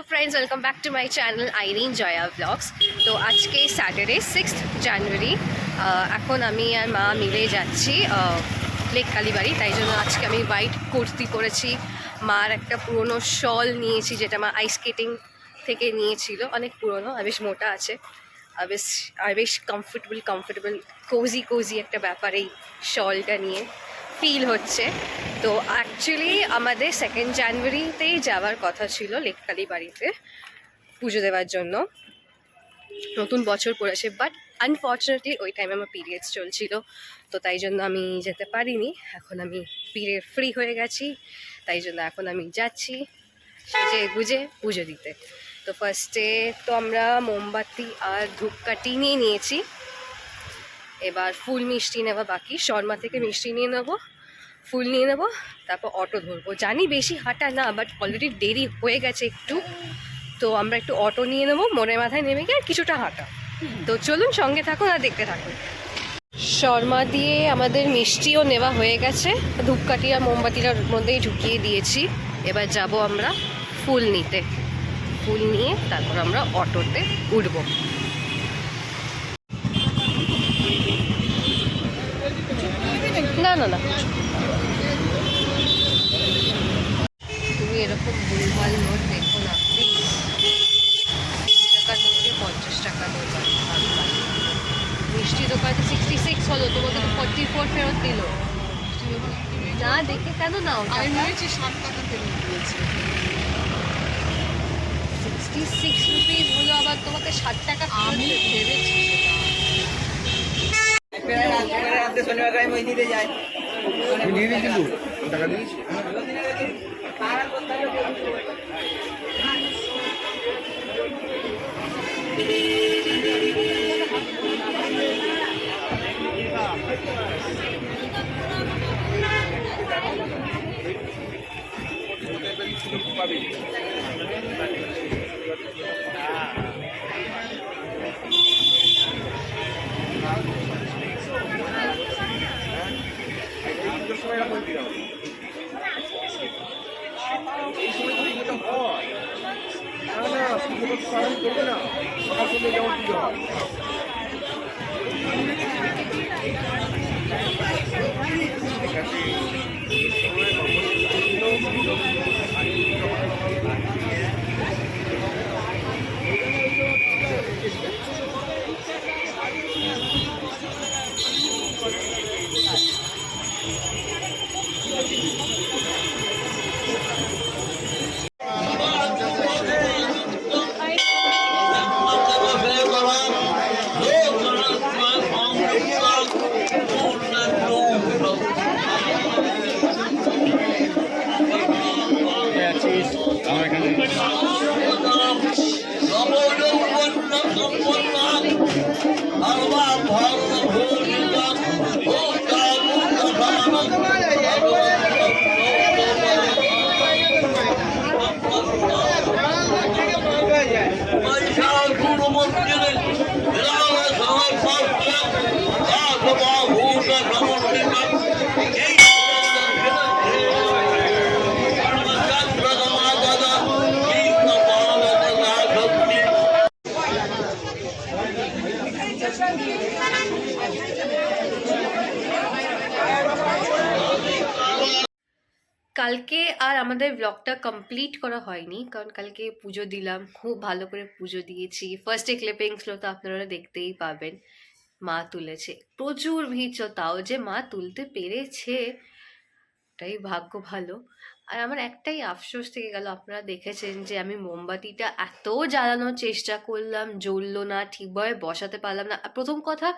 Friends, welcome back to my channel Irin Jaya vlogs. तो आज के सैटरडे 6 জানুয়ারি এখন আমি আর মা মিলে যাচ্ছি লেক কালীবাড়ি। তাই জন্য আজকে আমি হোয়াইট কুর্তি পরেছি, মার একটা পুরনো শল নিয়েছি যেটা মা আইস স্কেটিং থেকে নিয়েছিল, অনেক পুরনো আর বেশ মোটা আছে আর বেশ কমফোর্টেবল কোজি একটা ব্যাপার এই শলটা নিয়ে ফিল হচ্ছে। তো অ্যাকচুয়ালি আমাদের 2 জানুয়ারিতেই যাওয়ার কথা ছিল লেক কালীবাড়িতে পুজো দেওয়ার জন্য, নতুন বছর পড়েছে, বাট আনফর্চুনেটলি ওই টাইমে আমার পিরিয়ডস চলছিল, তো তাই জন্য আমি যেতে পারিনি। এখন আমি পিরিয়ড ফ্রি হয়ে গেছি, তাই জন্য এখন আমি যাচ্ছি সেজে গুজে পুজো দিতে। তো ফার্স্টে তো আমরা মোমবাতি আর ধূপকাঠি নিয়ে নিয়েছি, এবার ফুল মিষ্টি নেওয়া বাকি। শর্মা থেকে মিষ্টি নিয়ে নেবো, ফুল নিয়ে নেবো, তারপর অটো ধরবো। জানি বেশি হাঁটা না, বাট অলরেডি দেরি হয়ে গেছে একটু, তো আমরা একটু অটো নিয়ে নেবো, মনের মাথায় নেমে গিয়ে আর কিছুটা হাঁটা। তো চলুন সঙ্গে থাকুন আর দেখতে থাকুন। শর্মা দিয়ে আমাদের মিষ্টিও নেওয়া হয়ে গেছে, ধূপকাঠি আর মোমবাতিটার মধ্যেই ঢুকিয়ে দিয়েছি। এবার যাব আমরা ফুল নিতে, ফুল নিয়ে তারপর আমরা অটোতে উঠবো। না না না, তুমি এরকম ভুলভাল নোট দেখো না প্লিজ। 20 টাকার নোটে 50 টাকা নোট মিষ্টি দোকানে 66 হলো, তোমাকে তো 44 ফেরত দিল। না দেখে কেন নাও, আমি ভেবেছি 7 টাকা ফেরত দিয়েছে। 66 রুপিস হলো, আবার তোমাকে 60 টাকা আমি ভেবেছি কালকে আর আমাদের ব্লগটা কমপ্লিট করা হয়নি, কারণ কালকে পুজো দিলাম, খুব ভালো করে পুজো দিয়েছি। ফার্স্টে ক্লিপিংসগুলো তো আপনারা দেখতেই পাবেন, মা তুলেছে, প্রচুর ভিড় ছিল, তাও যে মা তুলতে পেরেছে এটাই ভাগ্য ভালো। আর আমার একটাই আফসোস থেকে গেল, আপনারা দেখেছেন যে আমি মোমবাতিটা এত জ্বালানোর চেষ্টা করলাম, জ্বললো না, ঠিকভাবে বসাতে পারলাম না। প্রথম কথা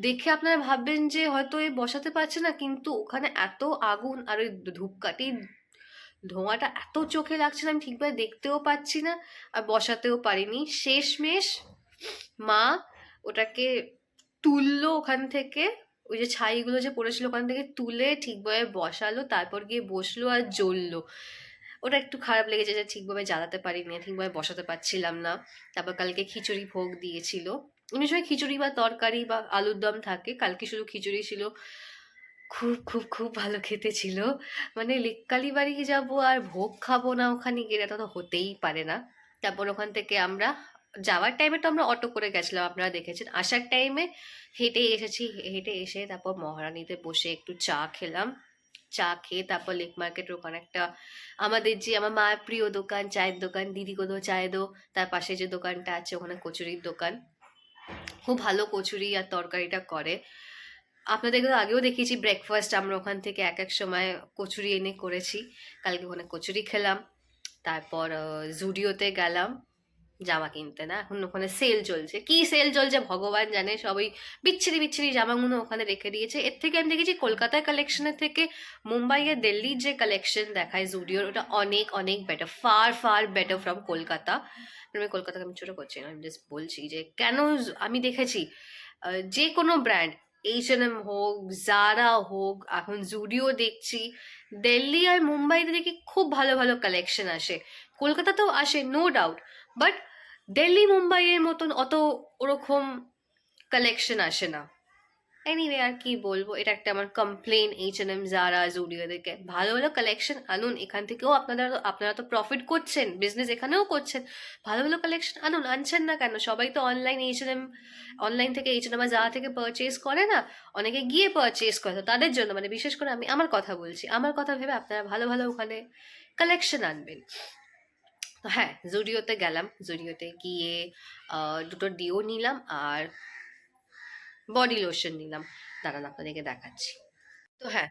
দেখে আপনারা ভাববেন যে হয়তো এ বসাতে পারছে না, কিন্তু ওখানে এত আগুন আর ওই ধূপকাঠির ধোঁয়াটা এত চোখে লাগছে না, আমি ঠিকভাবে দেখতেও পাচ্ছি না আর বসাতেও পারিনি। শেষমেশ মা ওটাকে তুললো ওখান থেকে, ওই যে ছাইগুলো যে পড়েছিল ওখান থেকে তুলে ঠিকভাবে বসালো, তারপর গিয়ে বসলো আর জ্বললো। ওটা একটু খারাপ লেগেছে যে ঠিকভাবে জ্বালাতে পারিনি, ঠিকভাবে বসাতে পারছিলাম না। তারপর কালকে খিচুড়ি ভোগ দিয়েছিল, অন্য সময় খিচুড়ি বা তরকারি বা আলুর দম থাকে, কালকে শুধু খিচুড়ি ছিল। খুব খুব খুব ভালো খেতে ছিল, মানে লেক কালীবাড়ি যাবো আর ভোগ খাবো না ওখানে গিয়ে, এটা তো হতেই পারে না। তারপর ওখান থেকে আমরা যাওয়ার টাইমে তো আমরা অটো করে গেছিলাম, আপনারা দেখেছেন। আসার টাইমে হেঁটে এসেছি, হেঁটে এসে তারপর মহারানীতে বসে একটু চা খেলাম। চা খেয়ে তারপর লেক মার্কেটের ওখানে একটা আমাদের যে আমার মায়ের প্রিয় দোকান, চায়ের দোকান, দিদি কোদো চায় দো, তার পাশে যে দোকানটা আছে ওখানে কচুরির দোকান, খুব ভালো কচুরি আর তরকারিটা করে। আপনাদের আগেও দেখিয়েছি ব্রেকফাস্ট আমরা ওখান থেকে এক এক সময় কচুরি এনে করেছি। কালকে ওখানে কচুরি খেলাম। তারপর জুডিওতে গেলাম জামা কিনতে। না, এখন ওখানে সেল চলছে, কি সেল চলছে ভগবান জানে, সবই বিচ্ছিরি বিচ্ছিরি জামাগুলো ওখানে রেখে দিয়েছে। এর থেকে আমি দেখেছি কলকাতার কালেকশনের থেকে মুম্বাই আর দিল্লির যে কালেকশন দেখায় জুডিওর, ওটা অনেক অনেক better, far far better from Kolkata. আমি কলকাতাকে আমি ছোটো করছি না, আমি জাস্ট বলছি যে কেন আমি দেখেছি যে কোনো ব্র্যান্ড, H&M হোক, জারা হোক, এখন জুডিও দেখছি, দিল্লি আর মুম্বাইতে দেখি খুব ভালো ভালো কালেকশন আসে। কলকাতাতেও আসে নো ডাউট, বাট দিল্লি মুম্বাইয়ের মতন অত ওরকম কালেকশন আসে না। এনিওয়ে, আর কি বলবো, এটা একটা আমার কমপ্লেন H&M, জারা, জুডিও থেকে। ভালো ভালো কালেকশন আনুন, এখান থেকেও আপনারা তো প্রফিট করছেন, বিজনেস এখানেও করছেন, ভালো ভালো কালেকশন আনুন। আনছেন না কেন? সবাই তো অনলাইন থেকে H&M বা জারা থেকে পারচেজ করে না, অনেকে গিয়ে পারচেজ করে। তো তাদের জন্য, মানে বিশেষ করে আমি আমার কথা বলছি, আমার কথা ভেবে আপনারা ভালো ভালো ওখানে কালেকশন আনবেন। তো হ্যাঁ, জুডিওতে গেলাম, জুডিওতে গিয়ে দুটো ডিও নিলাম আর বডি লোশন নিলাম। দাঁড়ান আপনাদেরকে দেখাচ্ছি। তো হ্যাঁ,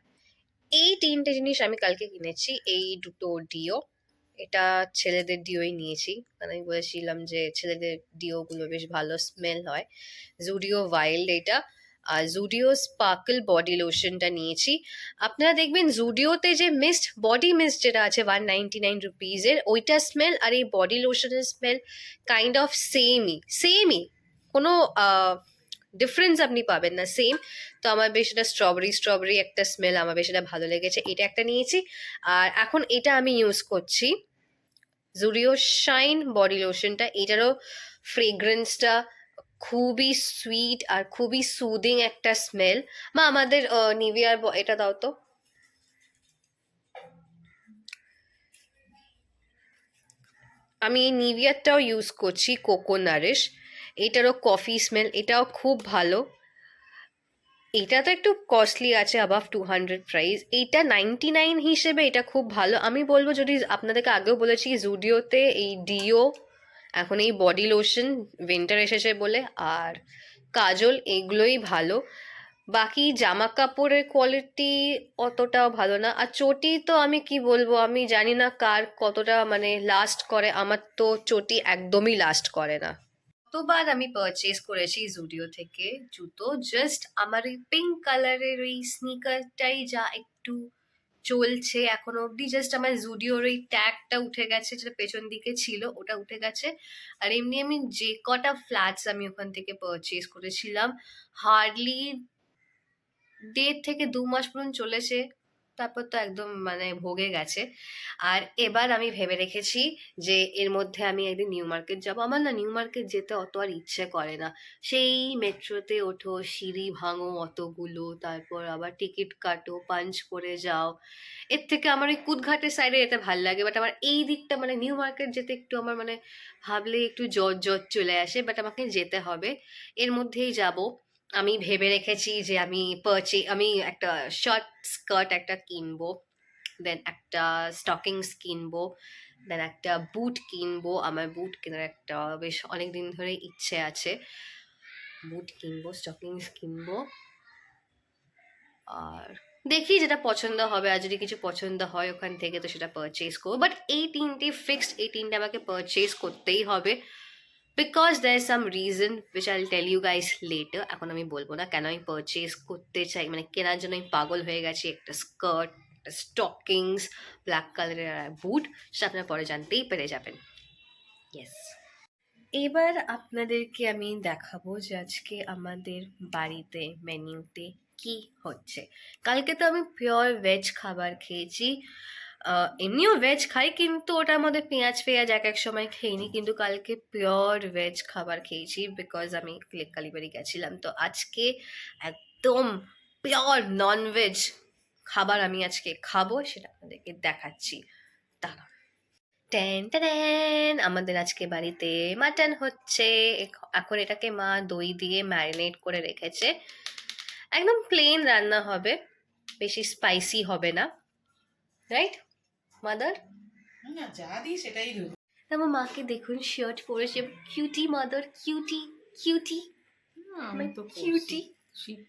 এই তিনটে জিনিস আমি কালকে কিনেছি। এই দুটো ডিও, এটা ছেলেদের ডিওই নিয়েছি, মানে আমি বলেছিলাম যে ছেলেদের ডিওগুলো বেশ ভালো স্মেল হয়। জুডিও ওয়াইল্ড এটা, আর জুডিও স্পার্কল বডি লোশনটা নিয়েছি। আপনারা দেখবেন জুডিওতে যে বডি মিস্ট যেটা আছে 199 রুপিজের, ওইটার স্মেল আর এই বডি লোশনের স্মেল কাইন্ড অফ সেমই, কোনো ডিফারেন্স আপনি পাবেন না, সেম। তো আমার বেশ এটা স্ট্রবেরি একটা স্মেল, আমার বেশ এটা ভালো লেগেছে, এটা একটা নিয়েছি। আর এখন এটা আমি ইউজ করছি, জুডিও শাইন বডি লোশনটা। এটারও ফ্রেগ্রেন্সটা খুবই সুইট আর খুবই সুদিং একটা স্মেল। মা, আমাদের নিভিয়ার এটা দাও তো। আমি এই নিভিয়ারটাও ইউজ করছি, কোকো নারিশ। এটারও কফি স্মেল, এটাও খুব ভালো। এটা তো একটু কস্টলি আছে, অ্যাবাভ 200 প্রাইস। এইটা 99 হিসেবে এটা খুব ভালো। আমি বলবো, যদি আপনাদেরকে আগেও বলেছি, জুডিওতে এই ডিও, এখন এই বডি লোশন উইন্টার এসেছে বলে, আর কাজল, এগুলোই ভালো। বাকি জামা কাপড়ের কোয়ালিটি অতটাও ভালো না। আর চটি তো আমি কি বলবো, আমি জানি না কার কতটা মানে লাস্ট করে, আমার তো চটি একদমই লাস্ট করে না। কতবার আমি পারচেজ করেছি জুডিও থেকে জুতো, জাস্ট আমার এই পিঙ্ক কালারের ওই স্নিকারটাই যা একটু চলছে এখনো অবধি। জাস্ট আমার জুডিওর ওই ট্যাগটা উঠে গেছে, যেটা পেছন দিকে ছিল ওটা উঠে গেছে। আর এমনি আমি যে কটা ফ্ল্যাটস আমি ওখান থেকে পারচেজ করেছিলাম, হার্ডলি 1.5 থেকে 2 মাস পর্যন্ত চলেছে, তারপর তো একদম মানে ভোগে গেছে। আর এবার আমি ভেবে রেখেছি যে এর মধ্যে আমি একদিন নিউ মার্কেট যাবো। আমার না নিউ মার্কেট যেতে অত আর ইচ্ছে করে না, সেই মেট্রোতে ওঠো, সিঁড়ি ভাঙো অতগুলো, তারপর আবার টিকিট কাটো, পাঞ্চ করে যাও। এর থেকে আমার ওই কুদঘাটের সাইডে যেতে ভাল লাগে। বাট আমার এই দিকটা মানে নিউ মার্কেট যেতে একটু আমার মানে ভাবলে একটু জ্বর চলে আসে, বাট আমাকে যেতে হবে, এর মধ্যেই যাব। আমি ভেবে রেখেছি যে আমি একটা শর্ট স্কার্ট একটা কিনবো, দেন একটা স্টকিংস কিনবো, দেন একটা বুট কিনবো। আমার বুট কেনার একটা বেশ অনেক দিন ধরে ইচ্ছে আছে। বুট কিনবো, স্টকিংস কিনবো, আর দেখি যেটা পছন্দ হবে। আর যদি কিছু পছন্দ হয় ওখান থেকে তো সেটা পারচেজ করবো। বাট এই তিনটে ফিক্সড, এই তিনটে আমাকে পারচেজ করতেই হবে, because there is some reason which I will tell you guys later. এখন আমি বলবো না কেন আমি পারচেজ করতে চাই, মানে কেনার জন্য আমি পাগল হয়ে গেছি। একটা স্কার্ট, একটা স্টকিংস, ব্ল্যাক কালারের বুট, সেটা আপনারা পরে জানতেই পেরে যাবেন। ইয়েস, এবার আপনাদেরকে আমি দেখাবো যে আজকে আমাদের বাড়িতে মেনুতে কি হচ্ছে। কালকে তো আমি পিওর ভেজ খাবার খেয়েছি। এমনিও ভেজ খাই, কিন্তু ওটার মধ্যে পেঁয়াজ এক এক সময় খেইনি, কিন্তু কালকে পিওর ভেজ খাবার খেয়েছি বিকজ আমি লেক কালীবাড়ি গেছিলাম। তো আজকে একদম পিওর ননভেজ খাবার আমি আজকে খাবো, সেটা আপনাদেরকে দেখাচ্ছি। দাঁড়া, টেন টেন, আমাদের আজকে বাড়িতে মাটন হচ্ছে। এখন এটাকে মা দই দিয়ে ম্যারিনেট করে রেখেছে। একদম প্লেন রান্না হবে, বেশি স্পাইসি হবে না, রাইট মাদার? না, যা দিই সেটাই দেবো। আমার মাকে দেখুন, শার্ট পরেছে, কিউটি মাদার, কিউটি কিউটি আমি তো কিউটি। শীত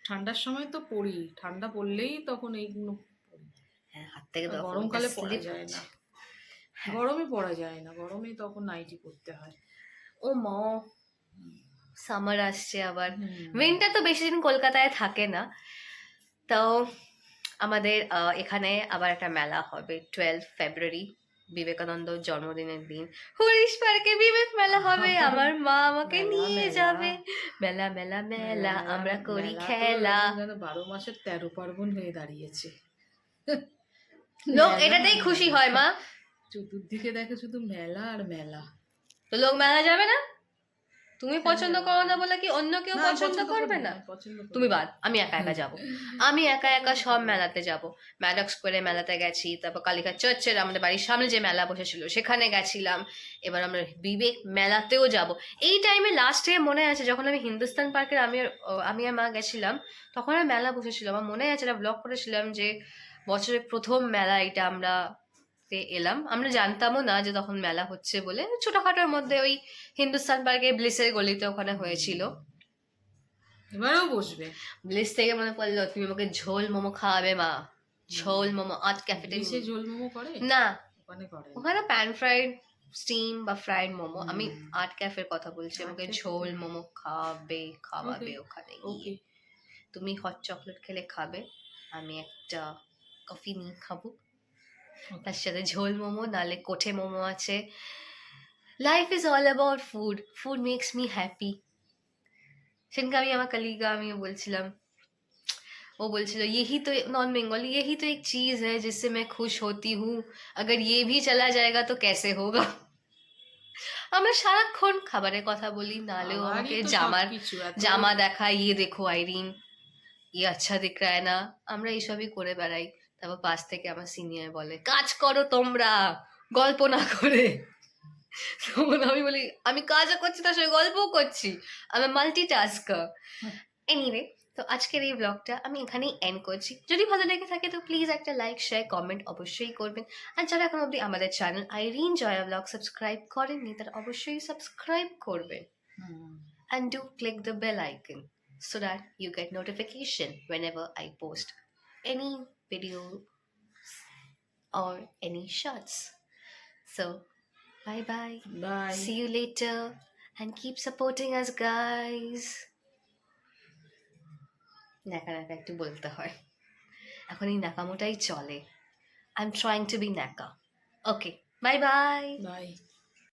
ঠান্ডার সময় তো পরি, ঠান্ডা পড়লেই তখন এইগুলো পরি। হ্যাঁ, হাত থেকে আর দাও, গরমকালে ফোনটা পরা slip যায় হচ্ছে। না, গরমে পরা যায় না, গরমে তখন নাইটি পরতে হয়। ও মা, সামার আসছে আবার। হুম। উইন্টার তো বেশি দিন কলকাতায় থাকে না। তো আমাদের এখানে আবার একটা মেলা হবে 12 ফেব্রুয়ারি, বিবেকানন্দ জন্মদিনের দিন। হরিশ পার্কে বিবেক মেলা হবে, আমার মা আমাকে মেলা, নিয়ে মেলা। যাবে। মেলা মেলা মেলা, আমরা করি মেলা তো খেলা। এখন যেন 12 মাসের 13 পার্বণ হয়ে দাঁড়িয়েছে। লোক মেলা এটাতেই আর খুশি মেলা। হয় মা। চতুর্দিকে দেখে শুধু মেলা আর মেলা। তো লোক মেলা যাবে না? তুমি কেন পছন্দ যাবে করো না? না বলে কি অন্য কেউ না, আমি পছন্দ করবে করি না? আমি পছন্দ করি। তুমি বাদ, আমি একা একা যাব। আমি একা একা সব মেলাতে যাব। ম্যাডক স্কোয়ারে মেলাতে গেছি, তারপর কালিকা চার্চের আমাদের বাড়ির সামনে যে মেলা বসেছিল সেখানে গেছিলাম। এবার আমরা বিবেক মেলাতেও যাব। এই টাইমে লাস্ট ডে মনে আছে, যখন আমি হিন্দুস্তান পার্কের আমি আর মা গেছিলাম, তখন আর মেলা বসেছিল। আমার মনে আছে, একটা ব্লগ করেছিলাম যে বছরের প্রথম মেলা এটা আমরা এলাম। আমরা জানতামও না যে তখন মেলা হচ্ছে বলে, ছোটখাটোর মধ্যে ওই হিন্দুস্তান পার্কে ব্লিসের গলিতে ওখানে হয়েছিল। এবারেও বসবে। ব্লিস থেকে মনে পড়লো, তুমি আমাকে ঝোল মোমো খাওয়াবে মা। ঝোল মোমো আর্ট ক্যাফেতে। দেশে ঝোল মোমো করে? না, ওখানে করে না। ওখানে প্যান ফ্রাইড, স্টিম বা ফ্রাইড মোমো। আমি হুম। আর্ট ক্যাফের কথা বলছি, Art আমাকে cafe। ঝোল মোমো খাওয়াবে Okay, ওখানে ওকে। গিয়ে। তুমি হট চকলেট খেলে খাবে, আমি একটা কফি নিয়ে খাবো, তার সাথে ঝোল মোমো, নালে কোঠে মোমো আছে। Life is all about food, food makes me happy. সেদিনকে আমি আমার কলিগা আমিও বলছিলাম, वो बोलছিল यही तो नॉन बंगाली, यही तो एक चीज है जिससे मैं खुश होती हूँ, अगर ये भी चला जाएगा तो कैसे होगा। আমরা সারাক্ষণ খাবারের কথা বলি, নালেও খাবারই আমাকে তো জামার সবকিছু, এত- জামা দেখায়, ইয়ে দেখো আইরিন, ইয়ে আচ্ছা দিক রায় না। আমরা এইসবই করে বেড়াই। তারপর পাশ থেকে আমার সিনিয়র বলে, কাজ করো তোমরা, গল্প না করে। তখন আমি বলি, আমি কাজও করছি তার সঙ্গে গল্পও করছি, আমি মাল্টিটাস্কার। এনিওয়ে, তো আজকের এই ব্লগটা আমি এখানেই এন্ড করছি। যদি ভালো লেগে থাকে তো প্লিজ একটা লাইক, শেয়ার, কমেন্ট অবশ্যই করবেন। আর যারা এখন অবধি আমাদের channel Irin Jaya vlog subscribe করেননি, তারা অবশ্যই সাবস্ক্রাইব করবেন। হুম। And do click the bell icon so that you get notification whenever I post any video or any shots. So, bye bye. Bye. See you later and keep supporting us, guys. ন্যাকা ন্যাকা একটু বলতে হয়, এখন এই ন্যাকামোটাই চলে। I am trying to be ন্যাকা। Okay, bye bye. Bye.